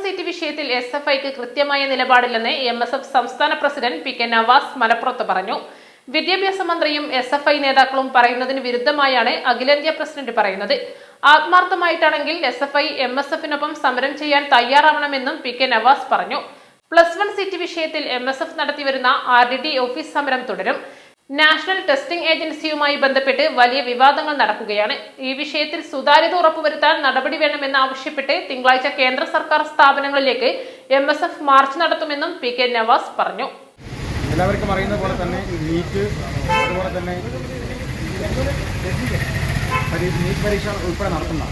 Seat വിഷയത്തിൽ എസ്എഫ്ഐക്ക് കൃത്യമായ നിലപാടില്ലെന്ന് MSF സംസ്ഥാന പ്രസിഡന്റ് പി കെ നവാസ് മലപ്പുറത്ത് പറഞ്ഞു. വിദ്യാഭ്യാസ മന്ത്രിയും എസ്എഫ്ഐ നേതാക്കളും പറയുന്നതിന് വിരുദ്ധമായാണ് അഖിലേന്ത്യാ പ്രസിഡന്റ് പറയുന്നത്. ആത്മാർത്ഥമായിട്ടാണെങ്കിൽ എസ്എഫ്ഐ എംഎസ്എഫിനൊപ്പം സമരം ചെയ്യാൻ തയ്യാറാവണമെന്നും പി കെ നവാസ് പറഞ്ഞു. +1 സീറ്റ് വിഷയത്തിൽ എംഎസ്എഫ് നടത്തിവരുന്ന RDD ഓഫീസ് സമരം തുടരും. നാഷണൽ ടെസ്റ്റിംഗ് ഏജൻസിയുമായി ബന്ധപ്പെട്ട് വലിയ വിവാദങ്ങൾ നടക്കുകയാണ്. ഈ വിഷയത്തിൽ സുതാര്യത ഉറപ്പുവരുത്താൻ നടപടി വേണമെന്നാവശ്യപ്പെട്ട് തിങ്കളാഴ്ച കേന്ദ്ര സർക്കാർ സ്ഥാപനങ്ങളിലേക്ക് എംഎസ്എഫ് മാർച്ച് നടത്തുമെന്നും പി കെ നവാസ് പറഞ്ഞു. എല്ലാവർക്കും അറിയുന്ന പോലെ തന്നെ നീറ്റ്, അതുപോലെ തന്നെ നീറ്റ് പരീക്ഷ ഉൾപ്പെടെ നടത്തുന്ന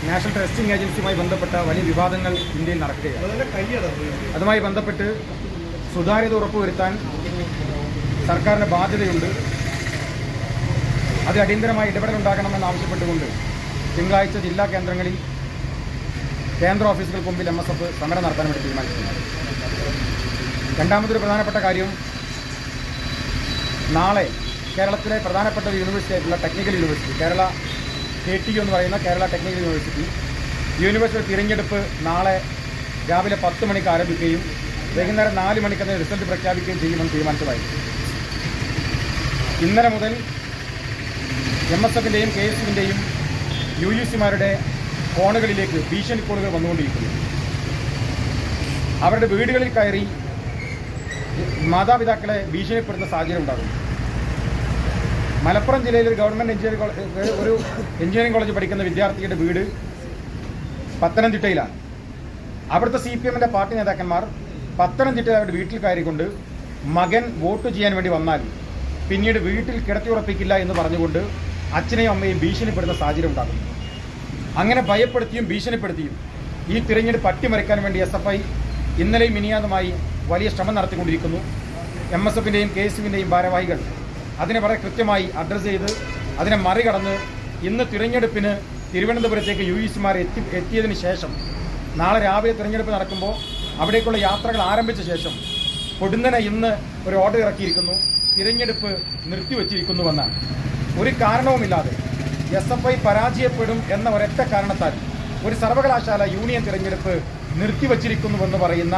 നാഷണൽ ടെസ്റ്റിംഗ് ഏജൻസിയുമായി ബന്ധപ്പെട്ട വലിയ വിവാദങ്ങൾ ഇന്ത്യയിൽ നടക്കുകയാണ്. അതുമായി ബന്ധപ്പെട്ട് സുതാര്യത ഉറപ്പുവരുത്താൻ സർക്കാരിന് ബാധ്യതയുണ്ട്. അതിൽ അടിയന്തരമായി ഇടപെടലുണ്ടാകണമെന്ന് ആവശ്യപ്പെട്ടുകൊണ്ട് തിങ്കളാഴ്ച ജില്ലാ കേന്ദ്രങ്ങളിൽ കേന്ദ്ര ഓഫീസുകൾക്ക് മുമ്പിൽ എംഎസ്എഫ് സമരം നടത്താൻ വേണ്ടി തീരുമാനിച്ചിട്ടുണ്ട്. രണ്ടാമതൊരു പ്രധാനപ്പെട്ട കാര്യം, നാളെ കേരളത്തിലെ പ്രധാനപ്പെട്ട ഒരു യൂണിവേഴ്സിറ്റി ആയിട്ടുള്ള ടെക്നിക്കൽ യൂണിവേഴ്സിറ്റി, കേരള KTU എന്ന് പറയുന്ന കേരള ടെക്നിക്കൽ യൂണിവേഴ്സിറ്റി തിരഞ്ഞെടുപ്പ് നാളെ രാവിലെ 10 മണിക്ക് ആരംഭിക്കുകയും വൈകുന്നേരം 4 മണിക്ക് അതിന് റിസൾട്ട് പ്രഖ്യാപിക്കുകയും ചെയ്യുമെന്ന് തീരുമാനിച്ചതായിരുന്നു. ഇന്നലെ മുതൽ MSFിൻ്റെയും KSUവിൻ്റെയും UUCമാരുടെ ഫോണുകളിലേക്ക് ഭീഷണി കോളുകൾ വന്നുകൊണ്ടിരിക്കുന്നു. അവരുടെ വീടുകളിൽ കയറി മാതാപിതാക്കളെ ഭീഷണിപ്പെടുത്തുന്ന സാഹചര്യം ഉണ്ടാകുന്നു. മലപ്പുറം ജില്ലയിൽ ഒരു ഗവൺമെൻറ് എഞ്ചിനീയറിംഗ് കോളേജ് പഠിക്കുന്ന വിദ്യാർത്ഥിയുടെ വീട് പത്തനംതിട്ടയിലാണ്. അവിടുത്തെ CPMൻ്റെ പാർട്ടി നേതാക്കന്മാർ പത്തനംതിട്ടയിൽ അവരുടെ വീട്ടിൽ കയറിക്കൊണ്ട് മകൻ വോട്ട് ചെയ്യാൻ വേണ്ടി വന്നാൽ പിന്നീട് വീട്ടിൽ കിടത്തിയുറപ്പിക്കില്ല എന്ന് പറഞ്ഞുകൊണ്ട് അച്ഛനെയും അമ്മയും ഭീഷണിപ്പെടുത്തുന്ന സാഹചര്യം ഉണ്ടാകുന്നു. അങ്ങനെ ഭയപ്പെടുത്തിയും ഭീഷണിപ്പെടുത്തിയും ഈ തിരഞ്ഞെടുപ്പ് അട്ടിമറിക്കാൻ വേണ്ടി SFI ഇന്നലെയും മിനിയാന്നുമായി വലിയ ശ്രമം നടത്തിക്കൊണ്ടിരിക്കുന്നു. MSFിൻ്റെയും KSUവിൻ്റെയും ഭാരവാഹികൾ അതിനെ വളരെ കൃത്യമായി അഡ്രസ്സ് ചെയ്ത് അതിനെ മറികടന്ന് ഇന്ന് തിരഞ്ഞെടുപ്പിന് തിരുവനന്തപുരത്തേക്ക് UUCമാർ എത്തിയതിന് ശേഷം നാളെ രാവിലെ തിരഞ്ഞെടുപ്പ് നടക്കുമ്പോൾ അവിടേക്കുള്ള യാത്രകൾ ആരംഭിച്ച ശേഷം പൊടുന്നനെ ഇന്ന് ഒരു ഓർഡർ ഇറക്കിയിരിക്കുന്നു, തിരഞ്ഞെടുപ്പ് നിർത്തിവച്ചിരിക്കുന്നുവെന്നാണ്. ഒരു കാരണവുമില്ലാതെ SFI പരാജയപ്പെടും എന്ന ഒരൊറ്റ കാരണത്താൽ ഒരു സർവകലാശാല യൂണിയൻ തിരഞ്ഞെടുപ്പ് നിർത്തിവച്ചിരിക്കുന്നുവെന്ന് പറയുന്ന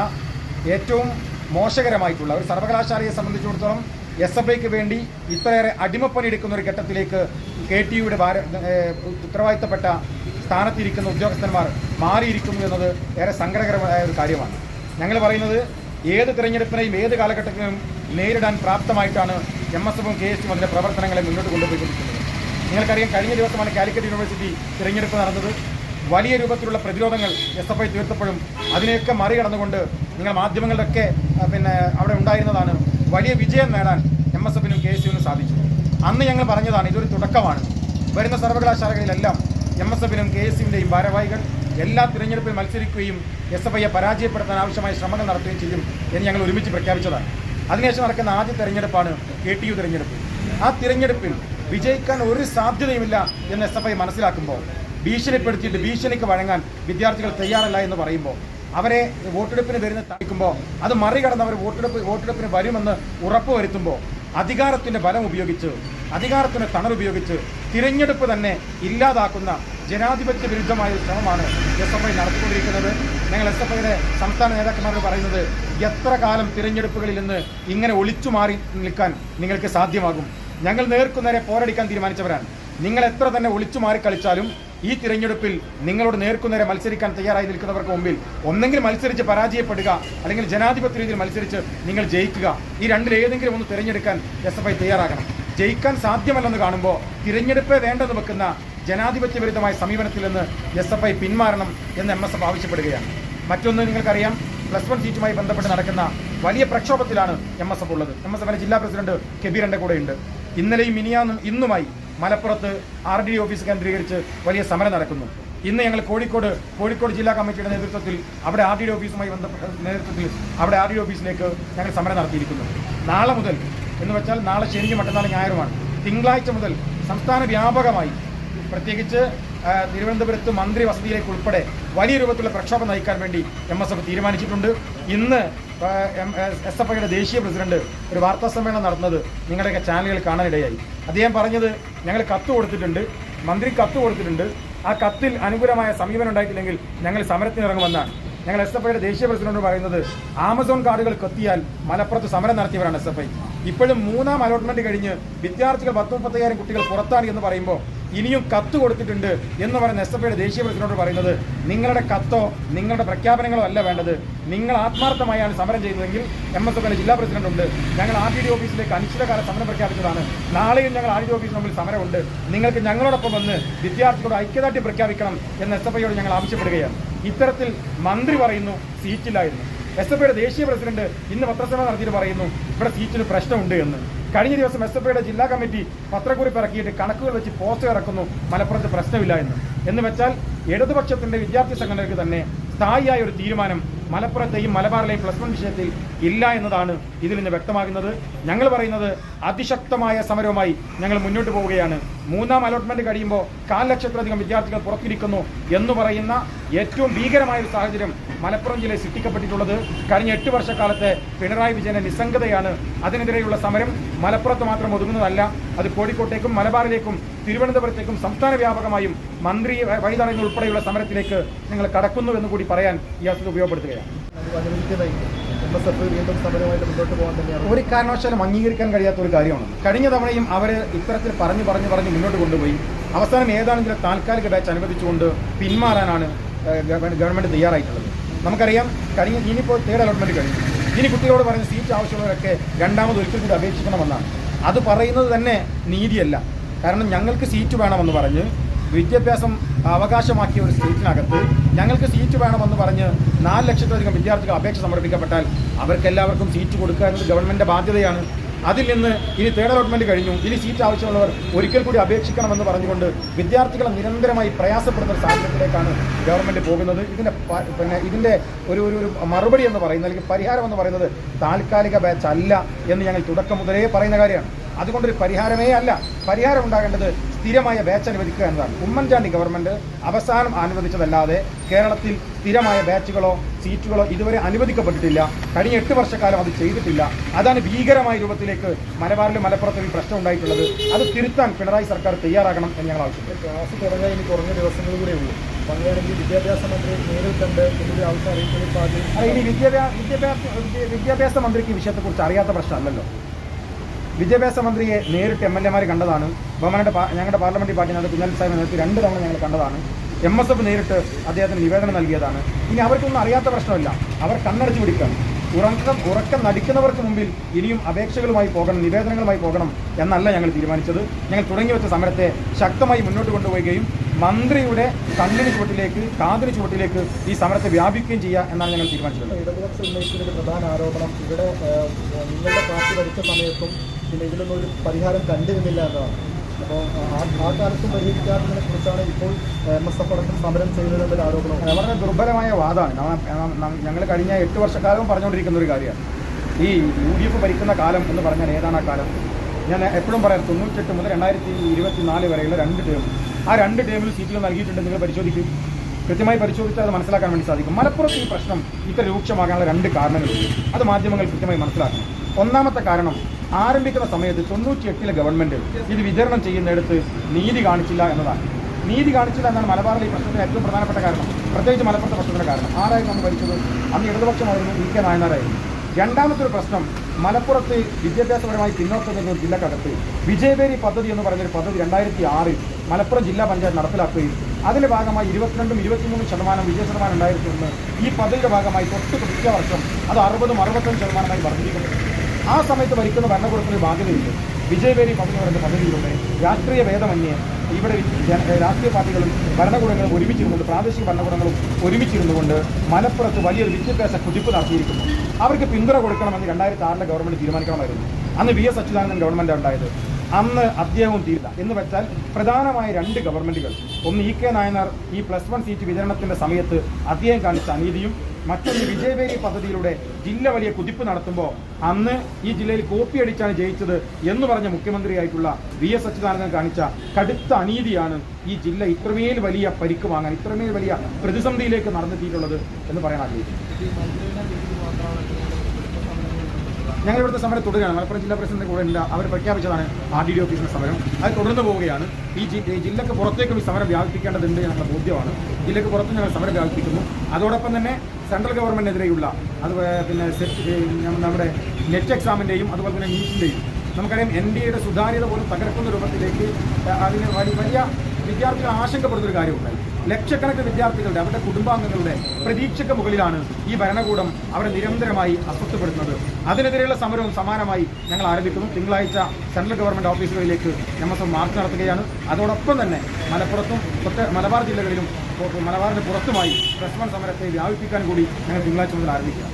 ഏറ്റവും മോശകരമായിട്ടുള്ള ഒരു സർവകലാശാലയെ സംബന്ധിച്ചിടത്തോളം SFIക്ക് വേണ്ടി ഇത്രയേറെ അടിമപ്പണിയെടുക്കുന്ന ഒരു ഘട്ടത്തിലേക്ക് KTUയുടെ ഉത്തരവാദിത്തപ്പെട്ട സ്ഥാനത്തിരിക്കുന്ന ഉദ്യോഗസ്ഥന്മാർ മാറിയിരിക്കുന്നു എന്നത് ഏറെ സങ്കടകരമായ ഒരു കാര്യമാണ്. ഞങ്ങൾ പറയുന്നത് ഏത് തിരഞ്ഞെടുപ്പിനെയും ഏത് കാലഘട്ടത്തിലും നേരിടാൻ പ്രാപ്തമായിട്ടാണ് MSFും KSUവും അതിൻ്റെ പ്രവർത്തനങ്ങളെ മുന്നോട്ട് കൊണ്ടുപോയിക്കൊണ്ടിരിക്കുന്നത്. നിങ്ങൾക്കറിയാം, കഴിഞ്ഞ ദിവസമാണ് കാലിക്കറ്റ് യൂണിവേഴ്സിറ്റി തിരഞ്ഞെടുപ്പ് നടന്നത്. വലിയ രൂപത്തിലുള്ള പ്രതിരോധങ്ങൾ SFI തീർത്തപ്പോഴും അതിനെയൊക്കെ മറികടന്നുകൊണ്ട് നിങ്ങൾ മാധ്യമങ്ങളിലൊക്കെ അവിടെ ഉണ്ടായിരുന്നതാണ്. വലിയ വിജയം നേടാൻ MSFിനും KSUവിനും സാധിച്ചു. അന്ന് ഞങ്ങൾ പറഞ്ഞതാണ്, ഇതൊരു തുടക്കമാണ്. വരുന്ന സർവകലാശാലകളിലെല്ലാം MSFിനും KSUവിൻ്റെയും ഭാരവാഹികൾ എല്ലാ തിരഞ്ഞെടുപ്പിൽ മത്സരിക്കുകയും SFIയെ പരാജയപ്പെടുത്താൻ ആവശ്യമായ ശ്രമങ്ങൾ നടത്തുകയും ചെയ്യും എന്ന് ഞങ്ങൾ ഒരുമിച്ച് പ്രഖ്യാപിച്ചതാണ്. അതിനുശേഷം നടക്കുന്ന ആദ്യ തെരഞ്ഞെടുപ്പാണ് KTU തിരഞ്ഞെടുപ്പ്. ആ തിരഞ്ഞെടുപ്പിൽ വിജയിക്കാൻ ഒരു സാധ്യതയുമില്ല എന്ന് SFI മനസ്സിലാക്കുമ്പോൾ, ഭീഷണിപ്പെടുത്തിയിട്ട് ഭീഷണിക്ക് വഴങ്ങാൻ വിദ്യാർത്ഥികൾ തയ്യാറല്ല എന്ന് പറയുമ്പോൾ, അവരെ വോട്ടെടുപ്പിന് വരുന്ന തളിക്കുമ്പോൾ അത് മറികടന്ന് അവർ വോട്ടെടുപ്പിന് വരുമെന്ന് ഉറപ്പുവരുത്തുമ്പോൾ അധികാരത്തിൻ്റെ ബലം ഉപയോഗിച്ച്, അധികാരത്തിൻ്റെ തണലുപയോഗിച്ച് തിരഞ്ഞെടുപ്പ് തന്നെ ഇല്ലാതാക്കുന്ന ജനാധിപത്യ വിരുദ്ധമായ ഒരു ശ്രമമാണ് SFI നടത്തിക്കൊണ്ടിരിക്കുന്നത്. ഞങ്ങൾ SFIയുടെ സംസ്ഥാന നേതാക്കന്മാരോട് പറയുന്നത്, എത്ര കാലം തിരഞ്ഞെടുപ്പുകളിൽ നിന്ന് ഇങ്ങനെ ഒളിച്ചു മാറി നിൽക്കാൻ നിങ്ങൾക്ക് സാധ്യമാകും? ഞങ്ങൾ നേർക്കുനേരെ പോരടിക്കാൻ തീരുമാനിച്ചവരാണ്. നിങ്ങൾ എത്ര തന്നെ ഒളിച്ചു മാറി കളിച്ചാലും ഈ തിരഞ്ഞെടുപ്പിൽ നിങ്ങളോട് നേർക്കുനേരെ മത്സരിക്കാൻ തയ്യാറായി നിൽക്കുന്നവർക്ക് മുമ്പിൽ ഒന്നെങ്കിൽ മത്സരിച്ച് പരാജയപ്പെടുക, അല്ലെങ്കിൽ ജനാധിപത്യ രീതിയിൽ മത്സരിച്ച് നിങ്ങൾ ജയിക്കുക. ഈ രണ്ടിലേതെങ്കിലും ഒന്ന് തിരഞ്ഞെടുക്കാൻ SFI തയ്യാറാകണം. ജയിക്കാൻ സാധ്യമല്ലെന്ന് കാണുമ്പോൾ തിരഞ്ഞെടുപ്പേ വേണ്ടെന്ന് വെക്കുന്ന ജനാധിപത്യ വിരുദ്ധമായ സമീപനത്തിൽ നിന്ന് SFI പിന്മാറണം എന്ന് MSF ആവശ്യപ്പെടുകയാണ്. മറ്റൊന്ന്, നിങ്ങൾക്കറിയാം, +1 സീറ്റുമായി ബന്ധപ്പെട്ട് നടക്കുന്ന വലിയ പ്രക്ഷോഭത്തിലാണ് MSF ഉള്ളത്. MSFിന്റെ ജില്ലാ പ്രസിഡന്റ് കബീർ എൻ്റെ കൂടെയുണ്ട്. ഇന്നലെയും മിനിയാന്നും ഇന്നുമായി മലപ്പുറത്ത് RDD ഓഫീസ് കേന്ദ്രീകരിച്ച് വലിയ സമരം നടക്കുന്നു. ഇന്ന് ഞങ്ങൾ കോഴിക്കോട് ജില്ലാ കമ്മിറ്റിയുടെ നേതൃത്വത്തിൽ അവിടെ RDD ഓഫീസുമായി ബന്ധപ്പെട്ട അവിടെ RDD ഓഫീസിലേക്ക് ഞങ്ങൾ സമരം നടത്തിയിരിക്കുന്നു. നാളെ മുതൽ എന്ന് വെച്ചാൽ നാളെ ശനിയും മറ്റന്നാൾ ഞായറുമാണ്. തിങ്കളാഴ്ച മുതൽ സംസ്ഥാന വ്യാപകമായി, പ്രത്യേകിച്ച് തിരുവനന്തപുരത്ത് മന്ത്രി വസതിയിലേക്ക് ഉൾപ്പെടെ വലിയ രൂപത്തിലുള്ള പ്രക്ഷോഭം നയിക്കാൻ വേണ്ടി MSF തീരുമാനിച്ചിട്ടുണ്ട്. ഇന്ന് SFIയുടെ ദേശീയ പ്രസിഡന്റ് ഒരു വാർത്താ സമ്മേളനം നടത്തുന്നത് നിങ്ങളുടെയൊക്കെ ചാനലുകൾ കാണാനിടയായി. അദ്ദേഹം പറഞ്ഞത്, ഞങ്ങൾ കത്ത് കൊടുത്തിട്ടുണ്ട്, മന്ത്രി കത്ത് കൊടുത്തിട്ടുണ്ട്, ആ കത്തിൽ അനുകൂലമായ സമീപനം ഉണ്ടായിട്ടില്ലെങ്കിൽ ഞങ്ങൾ സമരത്തിനിറങ്ങുമെന്നാണ്. ഞങ്ങൾ SFIയുടെ ദേശീയ പ്രസിഡന്റ് പറയുന്നത് ആമസോൺ കാർഡുകൾ കൊത്തിയാൽ മലപ്പുറത്ത് സമരം നടത്തിയവരാണ് SFI. ഇപ്പോഴും 3ാം അലോട്ട്മെന്റ് കഴിഞ്ഞ് വിദ്യാർത്ഥികൾ 10-30,000 കുട്ടികൾ പുറത്താണ് എന്ന് പറയുമ്പോൾ ഇനിയും കത്ത് കൊടുത്തിട്ടുണ്ട് എന്ന് പറയുന്ന SFIയുടെ ദേശീയ പ്രസിഡന്റ് പറയുന്നത് നിങ്ങളുടെ കത്തോ നിങ്ങളുടെ പ്രഖ്യാപനങ്ങളോ അല്ല വേണ്ടത്, നിങ്ങൾ ആത്മാർത്ഥമായാണ് സമരം ചെയ്യുന്നതെങ്കിൽ MSFന്റെ ജില്ലാ പ്രസിഡന്റ് ഉണ്ട്, ഞങ്ങൾ RTD ഓഫീസിലേക്ക് അനിശ്ചിതകാല സമരം പ്രഖ്യാപിച്ചതാണ്, നാളെയും ഞങ്ങൾ RTD ഓഫീസിന് മുമ്പിൽ സമരമുണ്ട്, നിങ്ങൾക്ക് ഞങ്ങളോടൊപ്പം വന്ന് വിദ്യാർത്ഥികളോട് ഐക്യദാർഢ്യം പ്രഖ്യാപിക്കണം എന്ന് SFIയോട് ഞങ്ങൾ ആവശ്യപ്പെടുകയാണ്. ഇത്തരത്തിൽ മന്ത്രി പറയുന്നു സീറ്റില്ലായിരുന്നു. SFIയുടെ ദേശീയ പ്രസിഡന്റ് ഇന്ന് പത്രസമ്മേളനം നടത്തിയിട്ട് പറയുന്നു ഇവിടെ സീറ്റിന് പ്രശ്നമുണ്ട് എന്ന്. കഴിഞ്ഞ ദിവസം SFIയുടെ ജില്ലാ കമ്മിറ്റി പത്രക്കുറിപ്പ് ഇറക്കിയിട്ട് കണക്കുകൾ വെച്ച് പോസ്റ്റർ ഇറക്കുന്നു മലപ്പുറത്ത് പ്രശ്നമില്ല എന്ന് വെച്ചാൽ ഇടതുപക്ഷത്തിന്റെ വിദ്യാർത്ഥി സംഘടനയ്ക്ക് തന്നെ സ്ഥായിയായ ഒരു തീരുമാനം മലപ്പുറത്തെയും മലബാറിലെയും +1 വിഷയത്തിൽ ഇല്ല എന്നതാണ് ഇതിൽ നിന്ന് വ്യക്തമാകുന്നത്. ഞങ്ങൾ പറയുന്നത് അതിശക്തമായ സമരവുമായി ഞങ്ങൾ മുന്നോട്ട് പോവുകയാണ്. 3ാം അലോട്ട്മെന്റ് കഴിയുമ്പോൾ 1/4 ലക്ഷത്തിലധികം വിദ്യാർത്ഥികൾ പുറത്തിരിക്കുന്നു എന്ന് പറയുന്ന ഏറ്റവും ഭീകരമായ ഒരു സാഹചര്യം മലപ്പുറം ജില്ലയിൽ സൃഷ്ടിക്കപ്പെട്ടിട്ടുള്ളത് കഴിഞ്ഞ 8 വർഷക്കാലത്തെ പിണറായി വിജയന്റെ നിസ്സംഗതയാണ്. അതിനെതിരെയുള്ള സമരം മലപ്പുറത്ത് മാത്രം ഒതുങ്ങുന്നതല്ല, അത് കോഴിക്കോട്ടേക്കും മലബാറിലേക്കും തിരുവനന്തപുരത്തേക്കും സംസ്ഥാന വ്യാപകമായും മന്ത്രി വഴിതടയുന്ന ഉൾപ്പെടെയുള്ള സമരത്തിലേക്ക് ഞങ്ങൾ കടക്കുന്നു എന്ന് കൂടി പറയാൻ ഈ അവസരം ഉപയോഗപ്പെടുത്തുകയാണ്. ഒരു കാരണവശാലും അംഗീകരിക്കാൻ കഴിയാത്ത ഒരു കാര്യമാണ്. കഴിഞ്ഞ തവണയും അവർ ഇത്തരത്തിൽ പറഞ്ഞു മുന്നോട്ട് കൊണ്ടുപോയി അവസാനം ഏതാനും ചില താൽക്കാലിക ബാച്ച് അനുവദിച്ചുകൊണ്ട് പിന്മാറാനാണ് ഗവൺമെന്റ് തയ്യാറായിട്ടുള്ളത്. നമുക്കറിയാം ഇനിയിപ്പോൾ 3rd അലോട്ട്മെന്റ് കഴിഞ്ഞു. ഇനി കുട്ടികളോട് പറഞ്ഞ സീറ്റ് ആവശ്യമുള്ളവരൊക്കെ രണ്ടാമത് ഒരിക്കൽ കൂടി അപേക്ഷിക്കണമെന്നാണ്. അത് പറയുന്നത് തന്നെ നീതിയല്ല. കാരണം ഞങ്ങൾക്ക് സീറ്റ് വേണമെന്ന് പറഞ്ഞ് വിദ്യാഭ്യാസം അവകാശമാക്കിയ ഒരു സ്റ്റേറ്റിനകത്ത് ഞങ്ങൾക്ക് സീറ്റ് വേണമെന്ന് പറഞ്ഞ് 4 ലക്ഷത്തിലധികം വിദ്യാർത്ഥികൾ അപേക്ഷ സമർപ്പിക്കപ്പെട്ടാൽ അവർക്കെല്ലാവർക്കും സീറ്റ് കൊടുക്കുക എന്നത് ഗവൺമെൻറ്റിൻ്റെ ബാധ്യതയാണ്. അതിൽ നിന്ന് ഇനി 3rd അലോട്ട്മെന്റ് കഴിഞ്ഞു, ഇനി സീറ്റ് ആവശ്യമുള്ളവർ ഒരിക്കൽ കൂടി അപേക്ഷിക്കണമെന്ന് പറഞ്ഞുകൊണ്ട് വിദ്യാർത്ഥികളെ നിരന്തരമായി പ്രയാസപ്പെടുന്ന ഒരു സാഹചര്യത്തിലേക്കാണ് ഗവൺമെൻറ് പോകുന്നത്. ഇതിൻ്റെ ഒരു മറുപടി എന്ന് പറയുന്നത് അല്ലെങ്കിൽ പരിഹാരം എന്ന് പറയുന്നത് താൽക്കാലിക ബാച്ച് അല്ല എന്ന് ഞങ്ങൾ തുടക്കം മുതലേ പറയുന്ന കാര്യമാണ്. അതുകൊണ്ടൊരു പരിഹാരമേ അല്ല. പരിഹാരം ഉണ്ടാകേണ്ടത് സ്ഥിരമായ ബാച്ച് അനുവദിക്കുക എന്നതാണ്. ഉമ്മൻചാണ്ടി ഗവൺമെൻറ് അവസാനം അനുവദിച്ചതല്ലാതെ കേരളത്തിൽ സ്ഥിരമായ ബാച്ചുകളോ സീറ്റുകളോ ഇതുവരെ അനുവദിക്കപ്പെട്ടിട്ടില്ല. കഴിഞ്ഞ 8 വർഷക്കാലം അത് ചെയ്തിട്ടില്ല. അതാണ് ഭീകരമായ രൂപത്തിലേക്ക് മലബാറിലും മലപ്പുറത്തും ഈ പ്രശ്നം ഉണ്ടായിട്ടുള്ളത്. അത് തിരുത്താൻ പിണറായി സർക്കാർ തയ്യാറാകണം എന്ന് ഞങ്ങൾ ആവശ്യപ്പെട്ടു. ക്ലാസ് തുടങ്ങാൻ ഇനി കുറഞ്ഞ ദിവസങ്ങൾ കൂടെ ഉള്ളൂ. അങ്ങനെയാണെങ്കിൽ വിദ്യാഭ്യാസ മന്ത്രി നേരിൽ കണ്ട് ഇതിൻ്റെ ആവശ്യം അറിയിക്കുന്ന സാധ്യത. ഇനി വിദ്യാഭ്യാസ മന്ത്രിക്ക് ഈ വിഷയത്തെക്കുറിച്ച് അറിയാത്ത പ്രശ്നമല്ലല്ലോ. വിദ്യാഭ്യാസ മന്ത്രിയെ നേരിട്ട് MLA കണ്ടതാണ്. ഞങ്ങളുടെ പാർലമെന്ററി പാർട്ടിനകത്ത് കുഞ്ഞാലി സാഹിബ് നേരിട്ട് 2 തവണ ഞങ്ങൾ കണ്ടതാണ്. MSF നേരിട്ട് അദ്ദേഹത്തിന് നിവേദനം നൽകിയതാണ്. ഇനി അവർക്കൊന്നും അറിയാത്ത പ്രശ്നമല്ല. അവർ കണ്ണടച്ചു പിടിക്കണം. ഉറക്കം നടിക്കുന്നവർക്ക് മുമ്പിൽ ഇനിയും അപേക്ഷകളുമായി പോകണം, നിവേദനങ്ങളുമായി പോകണം എന്നല്ല ഞങ്ങൾ തീരുമാനിച്ചത്. ഞങ്ങൾ തുടങ്ങി വെച്ച സമരത്തെ ശക്തമായി മുന്നോട്ട് കൊണ്ടുപോവുകയും മന്ത്രിയുടെ കണ്ണിന് ചുവട്ടിലേക്ക് കാതിന് ചുവട്ടിലേക്ക് ഈ സമരത്തെ വ്യാപിക്കുകയും ചെയ്യുക എന്നാണ് ഞങ്ങൾ തീരുമാനിച്ചത്. ഇടതുപക്ഷം ഉന്നയിക്കുന്ന പ്രധാന ആരോപണം ഇവിടെ നിങ്ങളുടെ പാർട്ടി ഭരിച്ച സമയത്തും പിന്നെ ഇതിലൊന്നും ഒരു പരിഹാരം കണ്ടിരുന്നില്ല എന്നതാണ്. അപ്പോൾ ആ കാലത്തും പരിഹരിക്കാത്തതിനെ കുറിച്ചാണ് ഇപ്പോൾ MSF അടക്കം സമരം ചെയ്യുന്നതെന്നൊരു ആരോപണം. വളരെ ദുർബലമായ വാദമാണ്. ഞങ്ങൾ കഴിഞ്ഞ 8 വർഷക്കാലവും പറഞ്ഞുകൊണ്ടിരിക്കുന്ന ഒരു കാര്യമാണ്. ഈ UDF ഭരിക്കുന്ന കാലം എന്ന് പറഞ്ഞാൽ ഏതാണ് ആ കാലം? ഞാൻ എപ്പോഴും പറയാം 98 മുതൽ 2024 വരെയുള്ള 2 ടേം. ആ 2 ടേമിൽ സീറ്റുകൾ നൽകിയിട്ടുണ്ട്. നിങ്ങൾ പരിശോധിക്കും, കൃത്യമായി പരിശോധിച്ചാൽ അത് മനസ്സിലാക്കാൻ വേണ്ടി സാധിക്കും. മലപ്പുറത്ത് ഈ പ്രശ്നം ഇത്ര രൂക്ഷമാകാനുള്ള 2 കാരണങ്ങളുണ്ട്. അത് മാധ്യമങ്ങൾ കൃത്യമായി മനസ്സിലാക്കണം. ഒന്നാമത്തെ കാരണം ആരംഭിക്കുന്ന സമയത്ത് 98-ലെ ഗവൺമെൻറ് ഇത് വിതരണം ചെയ്യുന്നിടത്ത് നീതി കാണിച്ചില്ല എന്നതാണ്. നീതി കാണിച്ചില്ല എന്നാണ് മലബാറിലെ ഈ പ്രശ്നത്തിന് ഏറ്റവും പ്രധാനപ്പെട്ട കാരണം, പ്രത്യേകിച്ച് മലപ്പുറത്തെ പ്രശ്നത്തിൻ്റെ കാരണം. ആരായിരുന്നു അന്ന് ഭരിച്ചത്? അന്ന് ഇടതുപക്ഷമായിരുന്നു, VK നായനാരായിരുന്നു. രണ്ടാമത്തെ ഒരു പ്രശ്നം, മലപ്പുറത്ത് വിദ്യാഭ്യാസപരമായി പിന്നോക്കം നിൽക്കുന്ന ഒരു ജില്ലക്കകത്ത് വിജയബേരി പദ്ധതി എന്ന് പറഞ്ഞൊരു പദ്ധതി 2006 മലപ്പുറം ജില്ലാ പഞ്ചായത്ത് നടപ്പിലാക്കുകയും അതിൻ്റെ ഭാഗമായി 22-23% വിജയശതമാനം ഉണ്ടായിരുന്നുവെന്ന് ഈ പദ്ധതിയുടെ ഭാഗമായി പിറ്റേ വർഷം അത് 60-65% വർദ്ധിപ്പിക്കപ്പെട്ടു. ആ സമയത്ത് ഭരിക്കുന്ന ഭരണകൂടത്തിന് ബാധ്യതയുണ്ട്. വിജയബേരി പദ്ധതി പറയുന്ന പദ്ധതിയിലൂടെ രാഷ്ട്രീയ ഭേദമന്യേ ഇവിടെ രാഷ്ട്രീയ പാർട്ടികളും ഭരണകൂടങ്ങളും ഒരുമിച്ചിരുന്നുകൊണ്ട് പ്രാദേശിക ഭരണകൂടങ്ങളും ഒരുമിച്ചിരുന്നുകൊണ്ട് മലപ്പുറത്ത് വലിയൊരു വിദ്യാഭ്യാസ കുതിപ്പ് നടത്തിയിരിക്കുന്നു. അവർക്ക് പിന്തുണ കൊടുക്കണമെന്ന് 2006-ലെ ഗവൺമെൻറ് തീരുമാനിക്കണമായിരുന്നു. അന്ന് VS അച്യുതാനന്ദൻ ഗവൺമെൻറ് ഉണ്ടായത്. അന്ന് അദ്ദേഹവും തീരില്ല എന്ന് വെച്ചാൽ പ്രധാനമായ 2 ഗവൺമെൻറ്റുകൾ, ഒന്ന് EK നായനാർ ഈ +1 സീറ്റ് വിതരണത്തിൻ്റെ സമയത്ത് അദ്ദേഹം കാണിച്ച അനീതിയും മറ്റൊന്ന് വിജയബേരി പദ്ധതിയിലൂടെ ജില്ല വലിയ കുതിപ്പ് നടത്തുമ്പോൾ അന്ന് ഈ ജില്ലയിൽ കോപ്പിയടിച്ചാണ് ജയിച്ചത് എന്ന് പറഞ്ഞ മുഖ്യമന്ത്രിയായിട്ടുള്ള VS അച്യുതാനന്ദൻ കാണിച്ച കടുത്ത അനീതിയാണ് ഈ ജില്ല ഇത്രമേൽ വലിയ പരിക്ക് വാങ്ങാൻ, ഇത്രമേൽ വലിയ പ്രതിസന്ധിയിലേക്ക് നടന്നെത്തിയിട്ടുള്ളത് എന്ന് പറയാൻ ആഗ്രഹിക്കുന്നു. ഞങ്ങൾ ഇവിടുത്തെ സമരം തുടരുകയാണ്. മലപ്പുറം ജില്ലാ പ്രസിഡന്റ് കൂടെ ഉണ്ട്. അവർ പ്രഖ്യാപിച്ചതാണ് RDD ഓഫീസിന്റെ സമരം. അത് തുടർന്ന് പോവുകയാണ്. ഈ ജില്ലക്ക് പുറത്തേക്കും ഈ സമരം വ്യാപിപ്പിക്കേണ്ടതുണ്ട് എന്നുള്ള ബോധ്യമാണ്. ജില്ലക്ക് പുറത്തും ഞങ്ങൾ സമരം വ്യാപിപ്പിക്കുന്നു. അതോടൊപ്പം തന്നെ സെൻട്രൽ ഗവൺമെന്റിനെതിരെയുള്ള അത് പിന്നെ നമ്മുടെ നെറ്റ് എക്സാമിൻ്റെയും അതുപോലെ തന്നെ നീറ്റിൻ്റെയും നമുക്കറിയാം NDAയുടെ സുതാര്യത പോലും തകർക്കുന്ന രൂപത്തിലേക്ക് അതിന് വലിയ വിദ്യാർത്ഥികൾ ആശങ്കപ്പെടുന്നൊരു കാര്യമുണ്ടായി. ലക്ഷക്കണക്കിന് വിദ്യാർത്ഥികളുടെ അവരുടെ കുടുംബാംഗങ്ങളുടെ പ്രതീക്ഷയ്ക്ക് മുകളിലാണ് ഈ ഭരണകൂടം അവരെ നിരന്തരമായി അസ്വസ്ഥപ്പെടുത്തുന്നത്. അതിനെതിരെയുള്ള സമരവും സമാനമായി ഞങ്ങൾ ആരംഭിക്കുന്നു. തിങ്കളാഴ്ച സെൻട്രൽ ഗവൺമെൻറ് ഓഫീസുകളിലേക്ക് MSF മാർച്ച് നടത്തുകയാണ്. അതോടൊപ്പം തന്നെ മലപ്പുറത്തും മലബാർ ജില്ലകളിലും മലബാറിന് പുറത്തുമായി പ്രസ് വൺ സമരത്തെ വ്യാപിപ്പിക്കാൻ കൂടി ഞങ്ങൾ തിങ്കളാഴ്ച മുതൽ ആരംഭിക്കുക.